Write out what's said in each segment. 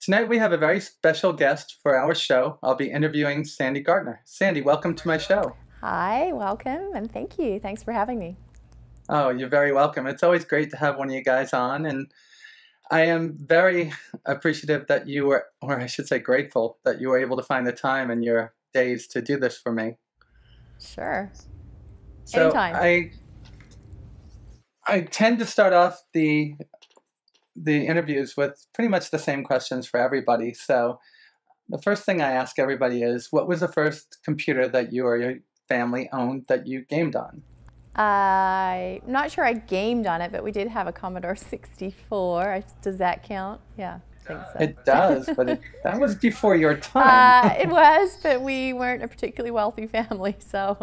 Tonight we have a very special guest for our show. I'll be interviewing Sandi Gardiner. Sandi, welcome to my show. Hi, welcome, and thank you. Thanks for having me. Oh, you're very welcome. It's always great to have one of you guys on, and I am very appreciative that you were, or I should say grateful, that you were able to find the time in your days to do this for me. Sure. So Anytime. I tend to start off the interviews with pretty much the same questions for everybody. So the first thing I ask everybody is, what was the first computer that you or your family owned that you gamed on? I'm not sure I gamed on it, but we did have a Commodore 64. Does that count? Yeah, I think so. It does, but that was before your time. It was, but we weren't a particularly wealthy family, so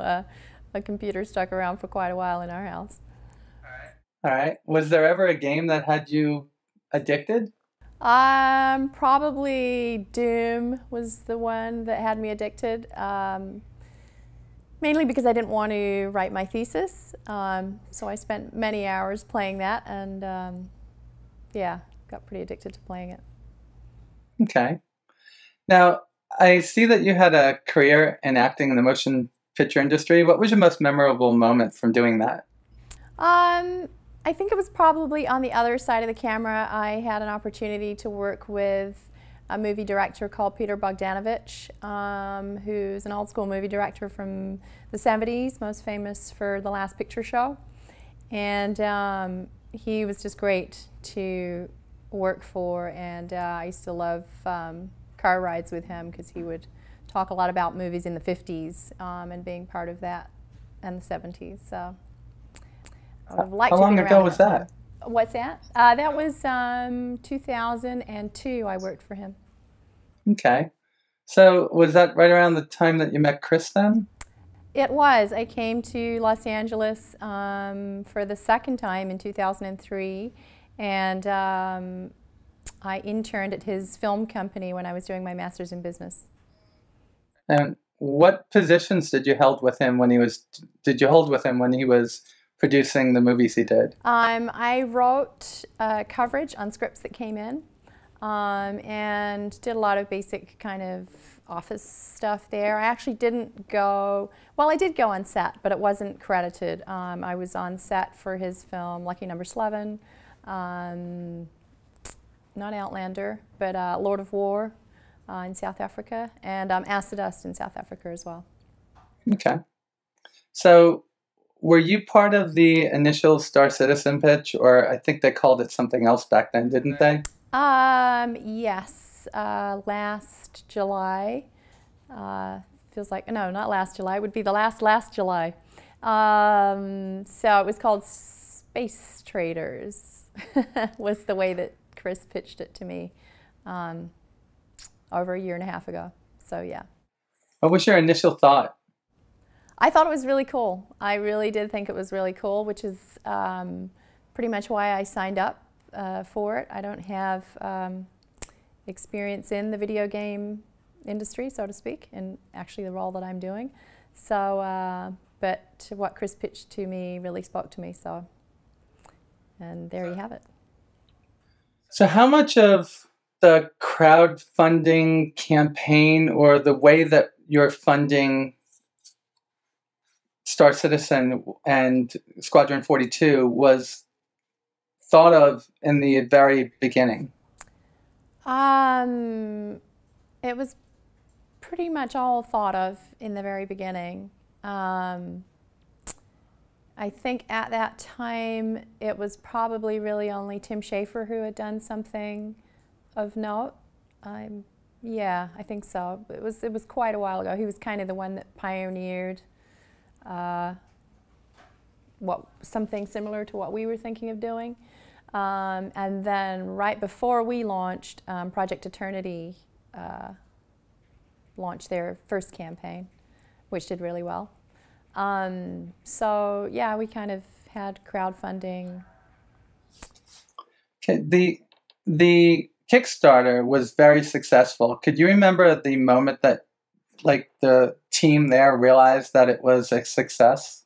a computer stuck around for quite a while in our house. All right. Was there ever a game that had you addicted? Probably Doom was the one that had me addicted. Mainly because I didn't want to write my thesis, so I spent many hours playing that, and yeah, got pretty addicted to playing it. Okay. Now, I see that you had a career in acting in the motion picture industry. What was your most memorable moment from doing that? I think it was probably on the other side of the camera. I had an opportunity to work with a movie director called Peter Bogdanovich, who's an old school movie director from the 70s, most famous for The Last Picture Show. And he was just great to work for, and I used to love car rides with him because he would talk a lot about movies in the 50s and being part of that, and the 70s. So I would have liked How to long be ago around was that that? time. What's that? That was 2002. I worked for him. Okay. So was that right around the time that you met Chris then? It was. I came to Los Angeles for the second time in 2003, and I interned at his film company when I was doing my master's in business. And what positions did you hold with him when he was producing the movies he did? I wrote coverage on scripts that came in, and did a lot of basic kind of office stuff there. I actually didn't go, well, I did go on set, but it wasn't credited. I was on set for his film Lucky Number 11, not Outlander, but Lord of War in South Africa, and Acidust in South Africa as well. Okay. So were you part of the initial Star Citizen pitch, or I think they called it something else back then, didn't they? Yes, last July. Feels like, no, not last July. It would be the last July. So it was called Space Traders, was the way that Chris pitched it to me over a year and a half ago. So yeah. What was your initial thought? I thought it was really cool. I really did think it was really cool, which is pretty much why I signed up for it. I don't have experience in the video game industry, so to speak, in actually the role that I'm doing. So, but what Chris pitched to me really spoke to me, so, and there you have it. So how much of the crowdfunding campaign, or the way that you're funding Star Citizen and Squadron 42, was thought of in the very beginning? It was pretty much all thought of in the very beginning. I think at that time it was probably really only Tim Schafer who had done something of note. Yeah, I think so. It was quite a while ago. He was kind of the one that pioneered something similar to what we were thinking of doing. And then right before we launched, Project Eternity launched their first campaign, which did really well. So yeah, we kind of had crowdfunding. Okay, the Kickstarter was very successful. Could you remember the moment that, like, the team there realized that it was a success?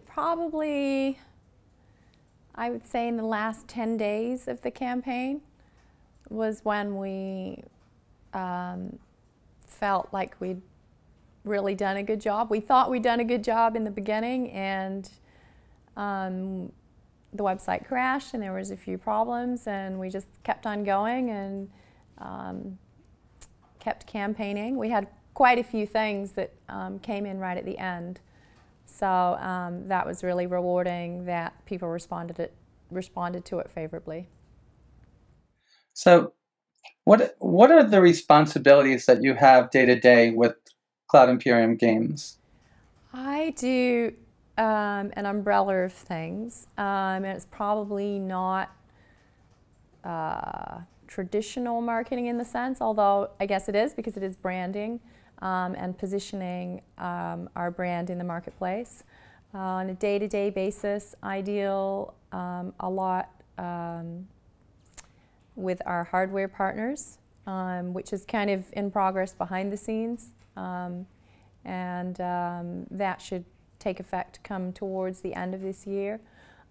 Probably, I would say in the last 10 days of the campaign was when we felt like we'd really done a good job. We thought we'd done a good job in the beginning, and the website crashed and there was a few problems, and we just kept on going and kept campaigning. We had quite a few things that came in right at the end. So that was really rewarding that people responded to it favorably. So what are the responsibilities that you have day to day with Cloud Imperium Games? I do an umbrella of things, and it's probably not traditional marketing in the sense, although I guess it is, because it is branding and positioning our brand in the marketplace. On a day-to-day basis, I deal a lot with our hardware partners, which is kind of in progress behind the scenes, and that should take effect come towards the end of this year.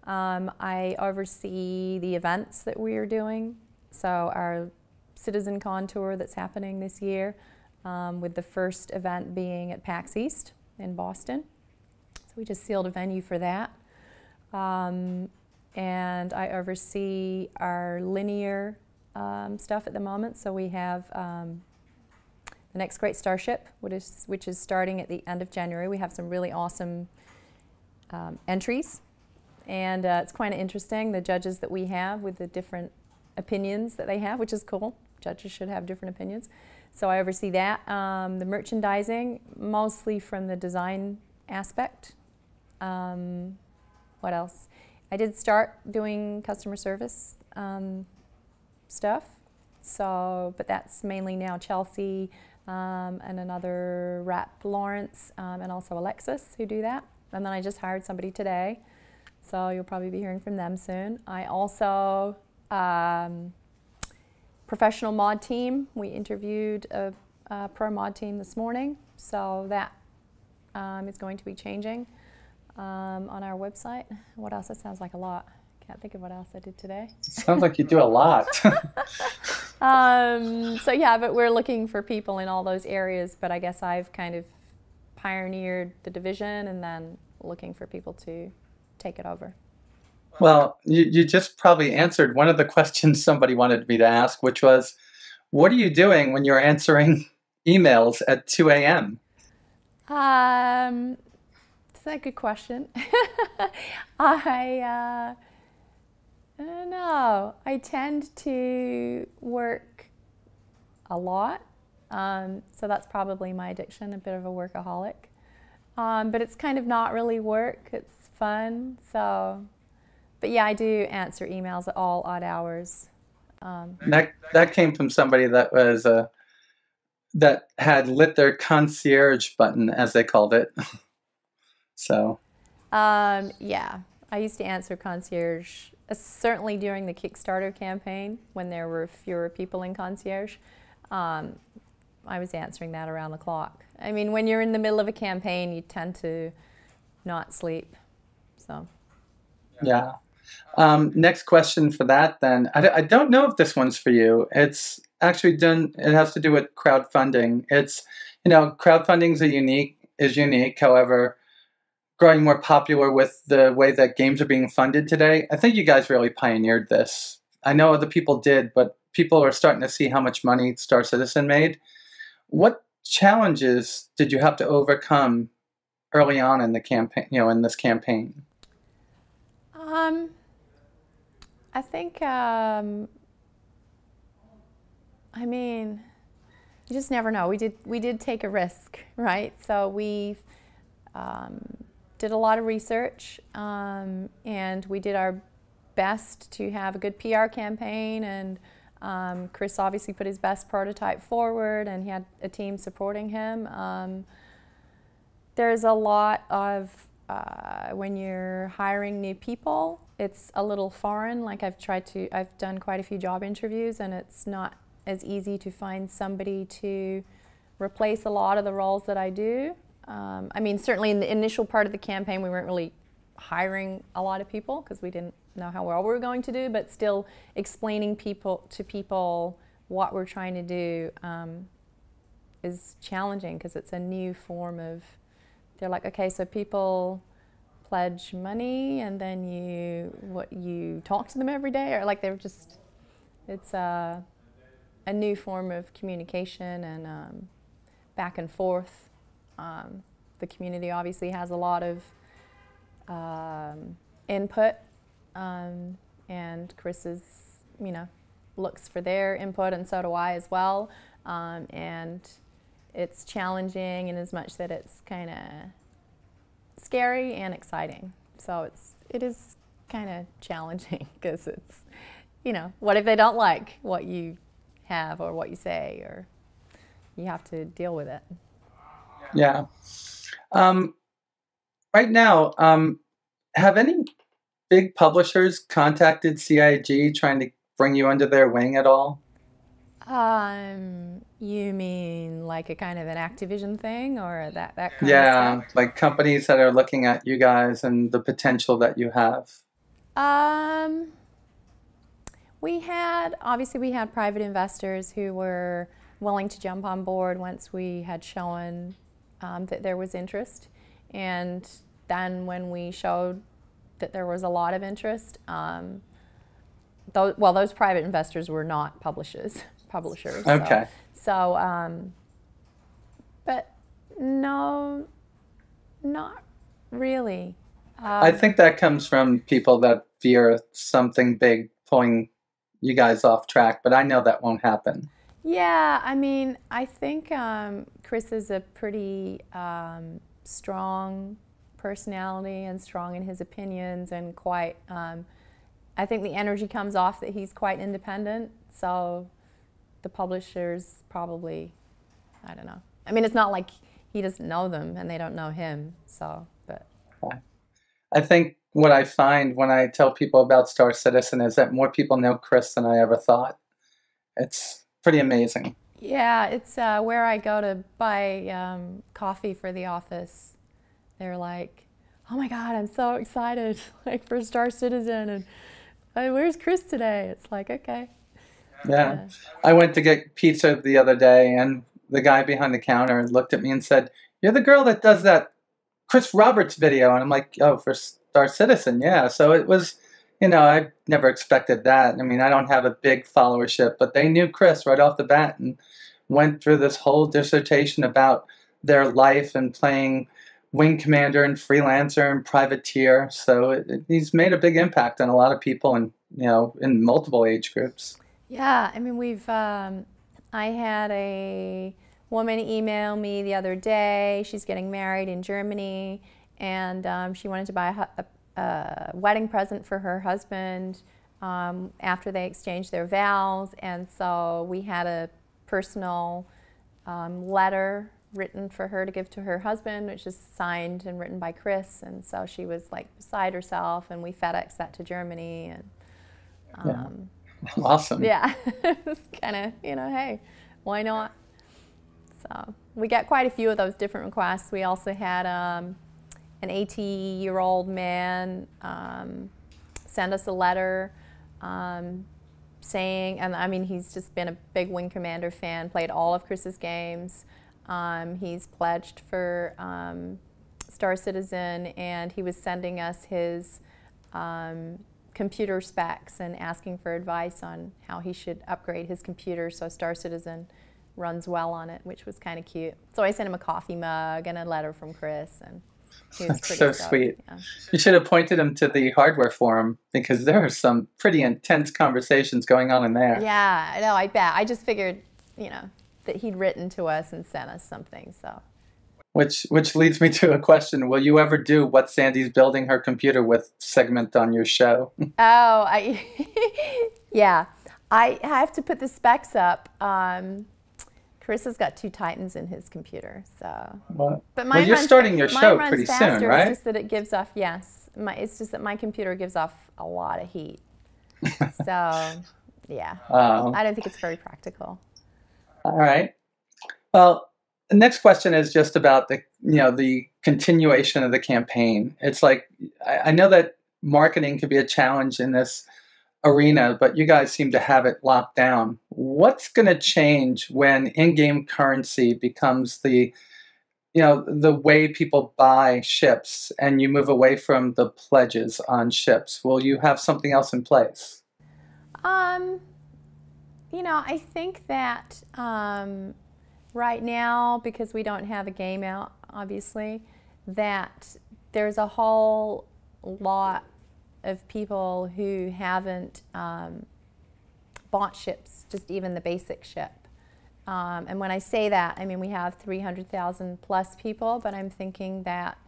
I oversee the events that we are doing, so our Citizen Con tour that's happening this year, with the first event being at PAX East in Boston. So we just sealed a venue for that. And I oversee our linear stuff at the moment. So we have the Next Great Starship, which is starting at the end of January. We have some really awesome entries, and it's quite interesting, the judges that we have with the different opinions that they have, which is cool. Judges should have different opinions. So I oversee that. The merchandising, mostly from the design aspect. What else? I did start doing customer service stuff, but that's mainly now Chelsea and another rep, Lawrence, and also Alexis, who do that. And then I just hired somebody today, so you'll probably be hearing from them soon. I also professional mod team. We interviewed a pro mod team this morning, so that is going to be changing on our website. What else? That sounds like a lot. Can't think of what else I did today. Sounds like you do a lot. So yeah, but we're looking for people in all those areas, but I guess I've kind of pioneered the division and then looking for people to take it over. Well, you just probably answered one of the questions somebody wanted me to ask, which was, what are you doing when you're answering emails at 2 a.m.? That's a good question. I don't know. I tend to work a lot, so that's probably my addiction, a bit of a workaholic. But it's kind of not really work, it's fun, so... But yeah, I do answer emails at all odd hours. That came from somebody that was that had lit their concierge button, as they called it. So. Yeah, I used to answer concierge, certainly during the Kickstarter campaign when there were fewer people in concierge. I was answering that around the clock. I mean, when you're in the middle of a campaign, you tend to not sleep. So. Yeah. Next question for that then. I don't know if this one's for you. It's actually it has to do with crowdfunding. It's, crowdfunding is unique. However, growing more popular with the way that games are being funded today. I think you guys really pioneered this. I know other people did, but people are starting to see how much money Star Citizen made. What challenges did you have to overcome early on in the campaign, in this campaign? I think, I mean, you just never know. We did take a risk, right? So we did a lot of research, and we did our best to have a good PR campaign, and Chris obviously put his best prototype forward, and he had a team supporting him. There's a lot of, when you're hiring new people, it's a little foreign. Like I've done quite a few job interviews, and it's not as easy to find somebody to replace a lot of the roles that I do. I mean, certainly in the initial part of the campaign, we weren't really hiring a lot of people because we didn't know how well we're going to do, but still explaining to people what we're trying to do is challenging, because it's a new form of, they're like, okay, so people pledge money and then you talk to them every day, or like they're just, it's a new form of communication and back and forth. The community obviously has a lot of input, and Chris is, looks for their input, and so do I as well. And it's challenging in as much that it's kind of scary and exciting. So it is kind of challenging, because it's, what if they don't like what you have or what you say, or you have to deal with it. Yeah. Right now, have any big publishers contacted CIG trying to bring you under their wing at all? You mean like a kind of an Activision thing, or that kind of stuff? Yeah, like companies that are looking at you guys and the potential that you have. We had private investors who were willing to jump on board once we had shown that there was interest. And then when we showed that there was a lot of interest, those private investors were not publishers. Okay. So, but no, not really. I think that comes from people that fear something big pulling you guys off track, but I know that won't happen. Yeah, I mean, I think Chris is a pretty strong personality and strong in his opinions, and quite, I think the energy comes off that he's quite independent. So the publishers probably, I don't know. I mean, it's not like he doesn't know them and they don't know him, so, but. I think what I find when I tell people about Star Citizen is that more people know Chris than I ever thought. It's pretty amazing. Yeah, it's where I go to buy coffee for the office. They're like, oh my God, I'm so excited, like, for Star Citizen, and where's Chris today? It's like, okay. Yeah. I went to get pizza the other day, and the guy behind the counter looked at me and said, "You're the girl that does that Chris Roberts video." And I'm like, "Oh, for Star Citizen, yeah." So it was, I never expected that. I mean, I don't have a big followership, but they knew Chris right off the bat and went through this whole dissertation about their life and playing Wing Commander and Freelancer and Privateer. So he's made a big impact on a lot of people, and in multiple age groups. Yeah, I mean, I had a woman email me the other day. She's getting married in Germany, and she wanted to buy a wedding present for her husband after they exchanged their vows. And so we had a personal letter written for her to give to her husband, which is signed and written by Chris. And so she was like beside herself, and we FedExed that to Germany. And yeah. Awesome. Yeah, it's kind of, hey, why not? So we got quite a few of those different requests. We also had an 80-year-old man send us a letter saying, and I mean, he's just been a big Wing Commander fan, played all of Chris's games. He's pledged for Star Citizen, and he was sending us his computer specs and asking for advice on how he should upgrade his computer so Star Citizen runs well on it, which was kind of cute. So I sent him a coffee mug and a letter from Chris, and he was That's pretty so stoked. sweet. Yeah. You should have pointed him to the hardware forum, because there are some pretty intense conversations going on in there. Yeah, I know, I bet. I just figured, that he'd written to us and sent us something, so. Which leads me to a question. Will you ever do what Sandi's building her computer with segment on your show? Oh, yeah. I have to put the specs up. Chris has got 2 Titans in his computer, so. Well, But mine you're runs, starting your show mine pretty runs soon, faster. right? It's just that it gives off, yes. It's just that my computer gives off a lot of heat. So, yeah. I don't think it's very practical. All right. Well, the next question is just about the continuation of the campaign. It's like, I know that marketing could be a challenge in this arena, but you guys seem to have it locked down. What's going to change when in-game currency becomes the the way people buy ships and you move away from the pledges on ships? Will you have something else in place? I think that right now, because we don't have a game out, obviously, that there's a whole lot of people who haven't bought ships, just even the basic ship. And when I say that, I mean we have 300,000 plus people, but I'm thinking that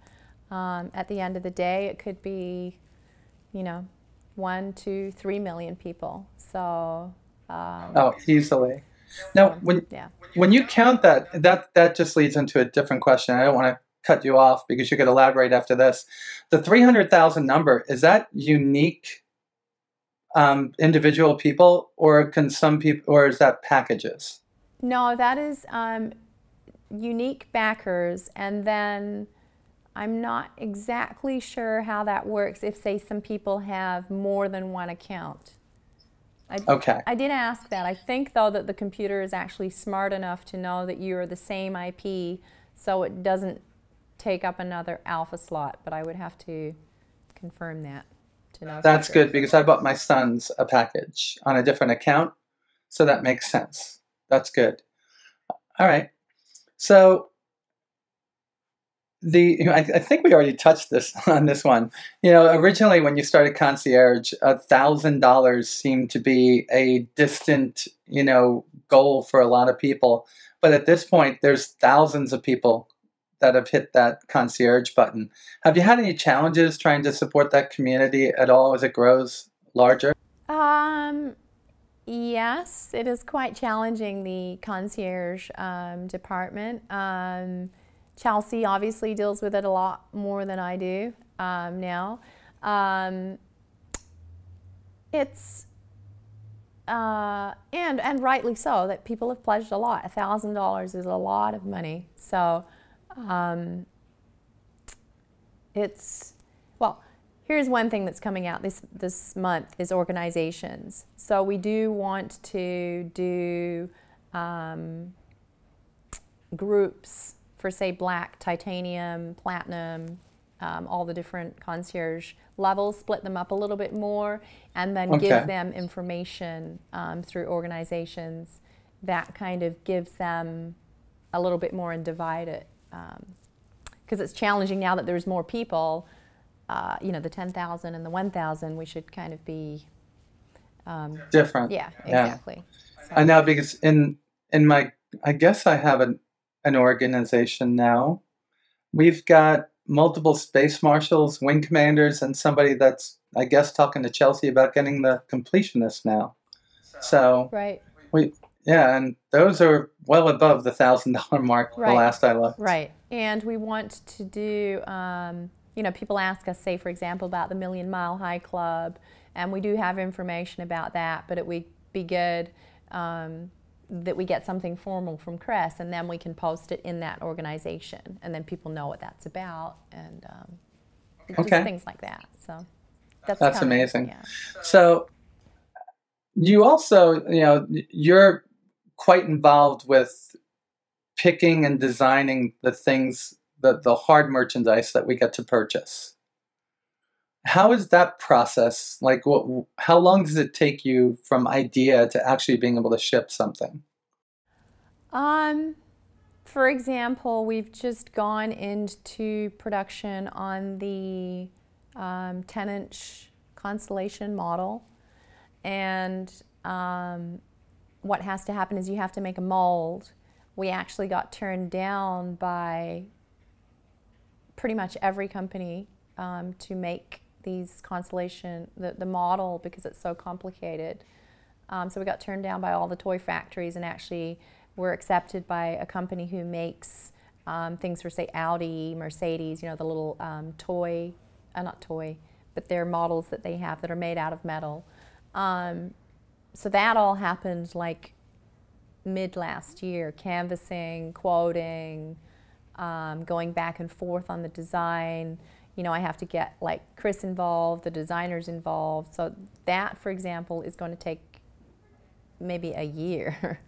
at the end of the day, it could be, 1, 2, 3 million people. So. Oh, easily. Now, when you count that just leads into a different question. I don't want to cut you off because you could elaborate after this. The 300,000 number, is that unique individual people, or can some people, or is that packages? No, that is unique backers, and then I'm not exactly sure how that works if, say, some people have more than one account. Okay. I did ask that. I think, though, that the computer is actually smart enough to know that you're the same IP, so it doesn't take up another alpha slot, but I would have to confirm that to know. That's good, because I bought my son's a package on a different account, so that makes sense. That's good. All right. So I think we already touched this on this one. Originally when you started Concierge, $1,000 seemed to be a distant, goal for a lot of people. But at this point, there's thousands of people that have hit that Concierge button. Have you had any challenges trying to support that community at all as it grows larger? Yes, it is quite challenging, the concierge department. Chelsea obviously deals with it a lot more than I do now. It's and rightly so, that people have pledged a lot. $1,000 is a lot of money. So well. Here's one thing that's coming out this month is organizations. So we do want to do groups for, say, black, titanium, platinum, all the different concierge levels, split them up a little bit more, and then give them information through organizations that kind of gives them a little bit more and divide it. Because it's challenging now that there's more people. The 10,000 and the 1,000, we should kind of be different. Yeah, exactly. So. I know, because in my, I guess I have an organization now. We've got multiple space marshals, wing commanders, and somebody that's, I guess, talking to Chelsea about getting the completionist now. So right. And those are well above the $1,000 mark. The last I looked. Right, and we want to do. People ask us, say, for example, about the Million Mile High Club, and we do have information about that, but it would be good that we get something formal from Chris, and then we can post it in that organization, and then people know what that's about, and just things like that. So that's amazing. Yeah. So you also, you're quite involved with picking and designing the things, the hard merchandise that we get to purchase. How is that process? Like, how long does it take you from idea to actually being able to ship something? For example, we've just gone into production on the 10-inch Constellation model, and what has to happen is you have to make a mold. We actually got turned down by pretty much every company to make these Constellation, the model, because it's so complicated. So we got turned down by all the toy factories, and actually we're accepted by a company who makes things for, say, Audi, Mercedes, the little toy, not toy, but they're models that they have that are made out of metal. So that all happened like mid last year, canvassing, quoting, going back and forth on the design, you know, I have to get like Chris involved, the designers involved. So that, for example, is going to take maybe a year.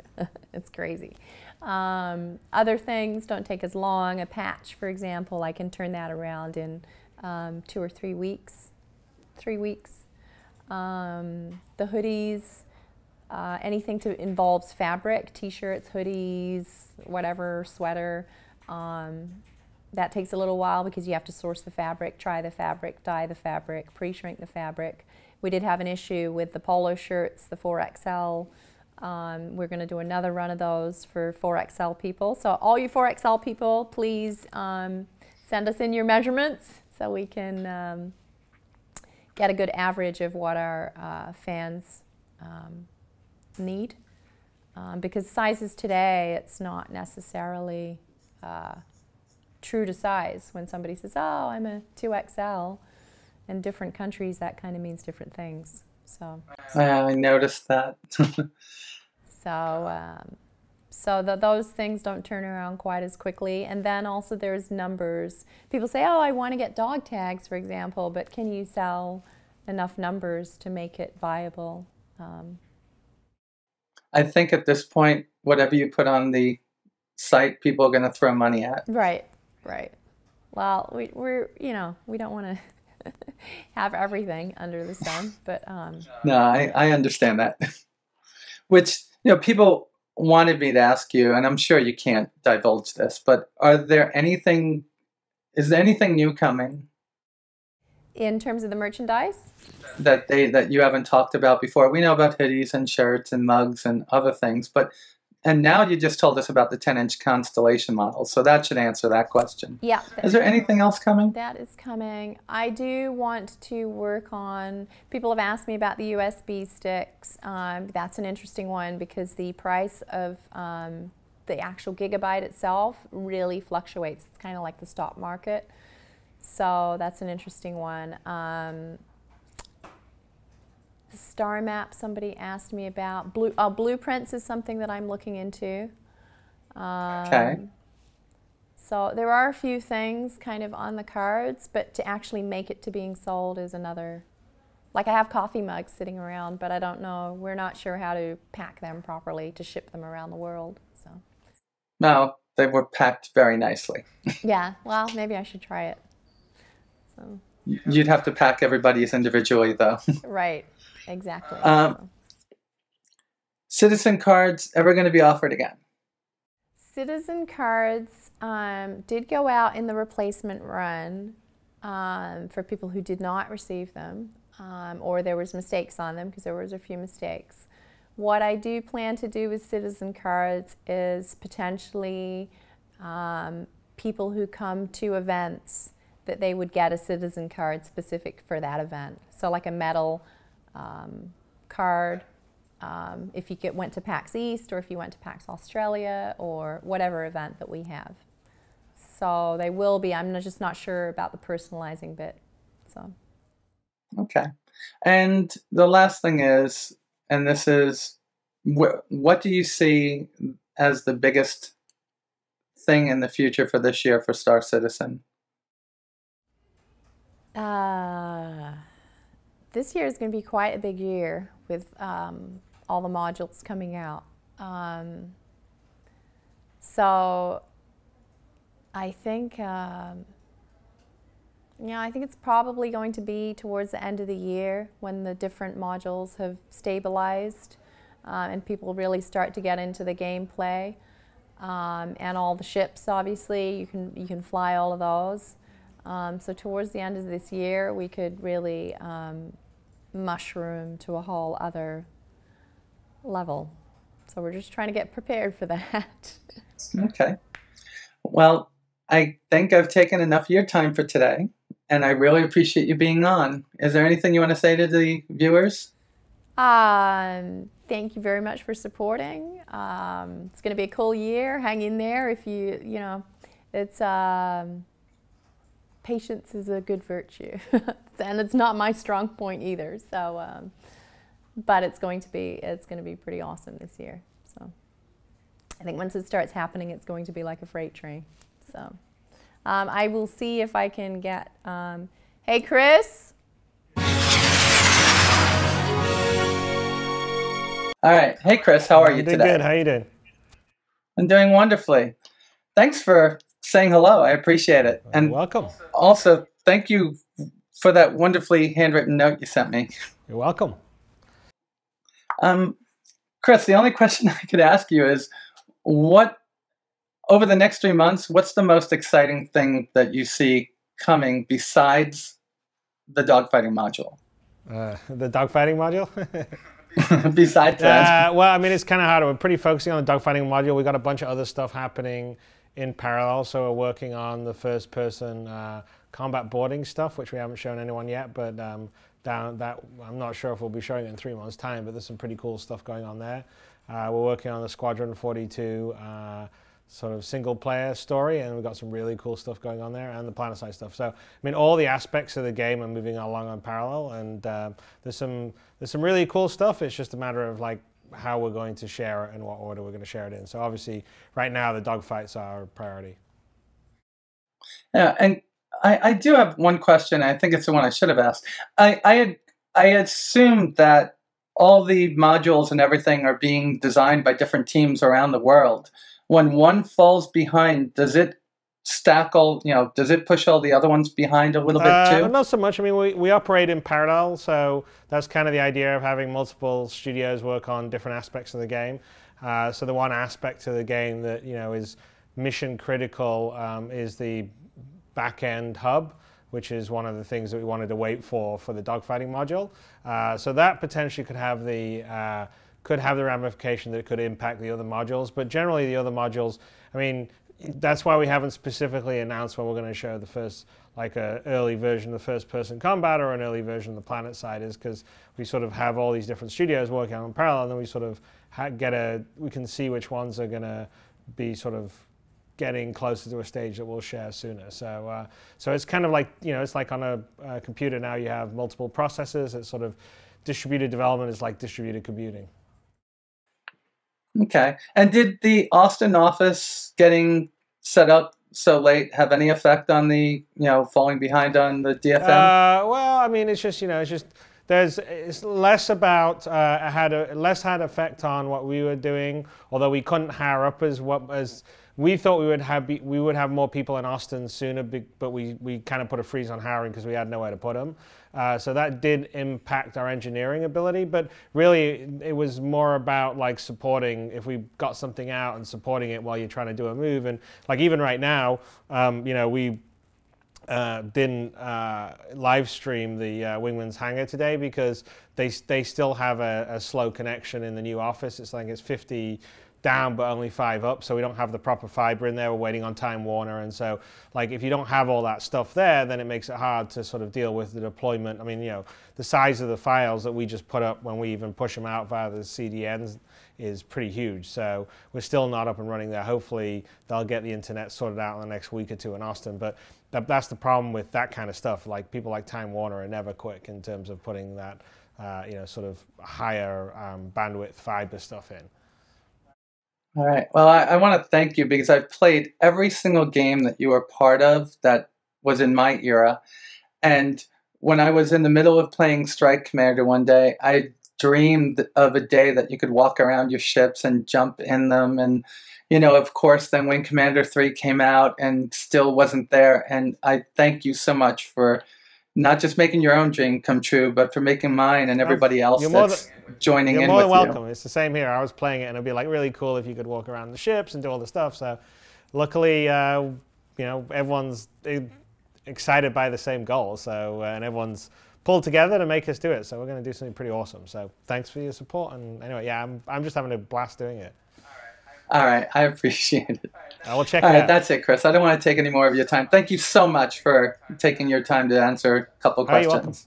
It's crazy. Other things don't take as long. A patch, for example, I can turn that around in 2 or 3 weeks. 3 weeks. The hoodies, anything that involves fabric, t-shirts, hoodies, whatever, sweater, that takes a little while because you have to source the fabric, try the fabric, dye the fabric, pre-shrink the fabric. We did have an issue with the polo shirts, the 4XL. We're going to do another run of those for 4XL people. So all you 4XL people, please send us in your measurements so we can get a good average of what our fans need. Because sizes today, it's not necessarily true to size. When somebody says, oh, I'm a 2XL, in different countries that kind of means different things. So I noticed that. Those things don't turn around quite as quickly. And then also there's numbers. People say, oh, I want to get dog tags, for example, but can you sell enough numbers to make it viable? I think at this point, whatever you put on the site, people are going to throw money at. Right, right. Well, we're you know, we don't want to have everything under the sun, but no, I understand that. Which, you know, people wanted me to ask you, and I'm sure you can't divulge this, but is there anything new coming? In terms of the merchandise? That you haven't talked about before. We know about hoodies and shirts and mugs and other things, and now you just told us about the 10-inch Constellation model, so that should answer that question. Yeah. Is there anything else coming? That is coming. I do want to work on, people have asked me about the USB sticks. That's an interesting one because the price of the actual gigabyte itself really fluctuates. It's kind of like the stock market. So that's an interesting one. The star map somebody asked me about. Blueprints is something that I'm looking into. Okay. So there are a few things kind of on the cards, but to actually make it to being sold is another. Like I have coffee mugs sitting around, but I don't know, we're not sure how to pack them properly to ship them around the world. So. No, they were packed very nicely. Yeah, well, maybe I should try it. So. You'd have to pack everybody's individually, though. Right, exactly. Citizen cards ever going to be offered again? Citizen cards did go out in the replacement run for people who did not receive them, or there was mistakes on them because there was a few mistakes. What I do plan to do with citizen cards is potentially people who come to events that they would get a citizen card specific for that event. So like a metal card, if you went to PAX East or if you went to PAX Australia or whatever event that we have. So they will be, I'm just not sure about the personalizing bit. So. Okay. And the last thing is, and this is, what do you see as the biggest thing in the future for this year for Star Citizen? This year is going to be quite a big year with all the modules coming out. So I think, I think it's probably going to be towards the end of the year when the different modules have stabilized and people really start to get into the gameplay. And all the ships, obviously, you can fly all of those. So towards the end of this year, we could really mushroom to a whole other level. So we're just trying to get prepared for that. Okay. Well, I think I've taken enough of your time for today, and I really appreciate you being on. Is there anything you want to say to the viewers? Thank you very much for supporting. It's going to be a cool year. Hang in there if it's... Patience is a good virtue, and it's not my strong point either. So, but it's going to be pretty awesome this year. So, I think once it starts happening, it's going to be like a freight train. So, I will see if I can get, hey Chris. All right. Hey Chris, how are you today? I'm doing good. How are you doing? I'm doing wonderfully. Thanks for saying hello. I appreciate it. And welcome. Also, thank you for that wonderfully handwritten note you sent me. You're welcome. Chris, the only question I could ask you is, over the next 3 months, what's the most exciting thing that you see coming besides the dogfighting module? The dogfighting module? Besides that? Well, I mean, it's kind of hard. We're pretty focusing on the dogfighting module. We've got a bunch of other stuff happening in parallel. So we're working on the first-person combat boarding stuff, which we haven't shown anyone yet. But I'm not sure if we'll be showing it in 3 months' time. But there's some pretty cool stuff going on there. We're working on the Squadron 42 sort of single-player story, and we've got some really cool stuff going on there, and the planet-side stuff. So, I mean, all the aspects of the game are moving along on parallel, and there's some really cool stuff. It's just a matter of like how we're going to share it and what order we're going to share it in. So, obviously, right now the dogfights are a priority. Yeah, and I do have one question. I think it's the one I should have asked. I assumed that all the modules and everything are being designed by different teams around the world. When one falls behind, does it stack all, does it push all the other ones behind a little bit too? Not so much. I mean, we operate in parallel, so that's kind of the idea of having multiple studios work on different aspects of the game. So the one aspect of the game that, is mission critical is the back-end hub, which is one of the things that we wanted to wait for the dogfighting module. So that potentially could have the ramification that it could impact the other modules. But generally the other modules, I mean, that's why we haven't specifically announced when we're going to show the first, like an early version of the first person combat or an early version of the planet side, is because we sort of have all these different studios working on parallel, and then we sort of we can see which ones are going to be sort of getting closer to a stage that we'll share sooner. So so it's kind of like, it's like on a computer now, you have multiple processors. It's sort of distributed development is like distributed computing. Okay. And did the Austin office getting set up so late have any effect on the, falling behind on the DFM? Well, I mean, it's just, it's less about, had effect on what we were doing, although we couldn't hire up as we thought we would have more people in Austin sooner, but we kind of put a freeze on hiring because we had nowhere to put them. So that did impact our engineering ability, but really it was more about like supporting, if we got something out and supporting it while you're trying to do a move. And like even right now, we didn't live stream the Wingman's Hangar today because they still have a slow connection in the new office. It's like it's 50 down but only 5 up, so we don't have the proper fiber in there. We're waiting on Time Warner, and so like if you don't have all that stuff there, then it makes it hard to sort of deal with the deployment. I mean, the size of the files that we just put up when we even push them out via the CDNs is pretty huge. So we're still not up and running there. Hopefully they'll get the internet sorted out in the next week or two in Austin, but that's the problem with that kind of stuff. Like people like Time Warner are never quick in terms of putting that sort of higher bandwidth fiber stuff in. All right. Well, I want to thank you because I've played every single game that you were part of that was in my era. And when I was in the middle of playing Strike Commander one day, I dreamed of a day that you could walk around your ships and jump in them. And, of course, then Wing Commander 3 came out and still wasn't there. And I thank you so much for not just making your own dream come true, but for making mine and everybody else that's joining in with you. You're more than welcome. It's the same here. I was playing it, and it'd be like really cool if you could walk around the ships and do all the stuff. So, luckily, everyone's excited by the same goal. So, and everyone's pulled together to make us do it. So, we're going to do something pretty awesome. So, thanks for your support. And anyway, yeah, I'm just having a blast doing it. All right, I appreciate it. I will check it out. All right, out. That's it, Chris. I don't want to take any more of your time. Thank you so much for taking your time to answer a couple questions. You're welcome.